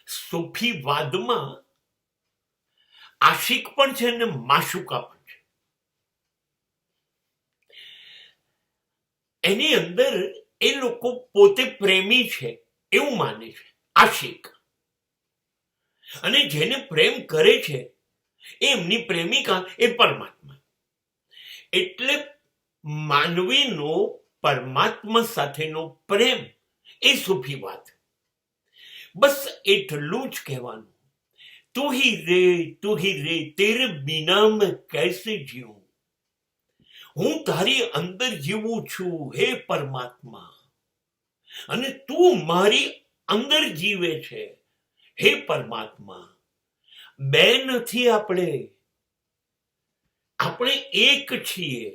સૂફીવાદમાં આશિક પણ છે ને માશુકા પણ છે. એની અંદર એ લોકો પોતે પ્રેમી છે એવું માને છે, આશિક. અને જેને પ્રેમ કરે છે એમની પ્રેમિકા એ પરમાત્મા. એટલે માનવીનો પરમાત્મા સાથેનો પ્રેમ એ સૂફીવાદ. બસ એટલું જ કહેવાનું. તું હી રે તેરે બિના મેં કૈસે જીવું. હું તારી અંદર જીવું છું હે પરમાત્મા, અને તું મારી અંદર જીવે છે હે પરમાત્મા. બે નથી આપણે એક છીએ.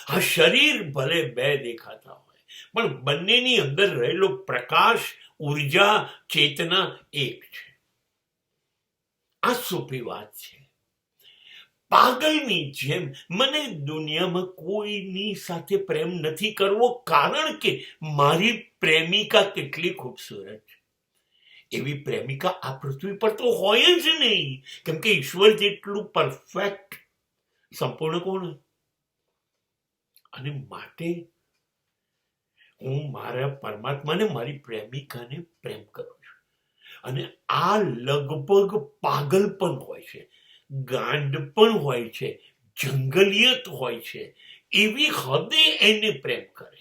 આ શરીર ભલે બે દેખાતા હોય પણ બંનેની અંદર રહેલો પ્રકાશ, ઉર્જા, ચેતના એક છે. આ સૂફીવાદ છે. પાગલની જેમ મને દુનિયામાં કોઈની સાથે પ્રેમ નથી કરવો, કારણ કે મારી પ્રેમિકા કેટલી ખૂબસૂરત છે. એવી પ્રેમિકા આ પૃથ્વી પર તો હોય જ નહીં, કેમ કે ઈશ્વર જેટલું પરફેક્ટ, સંપૂર્ણ કોણ. અને માટે હું મારા પરમાત્માને, મારી પ્રેમિકાને પ્રેમ કરું છું. અને આ લગભગ પાગલ પણ હોય છે, ગાંડ પણ હોય છે, જંગલિયત હોય છે, એવી હદે એને પ્રેમ કરે.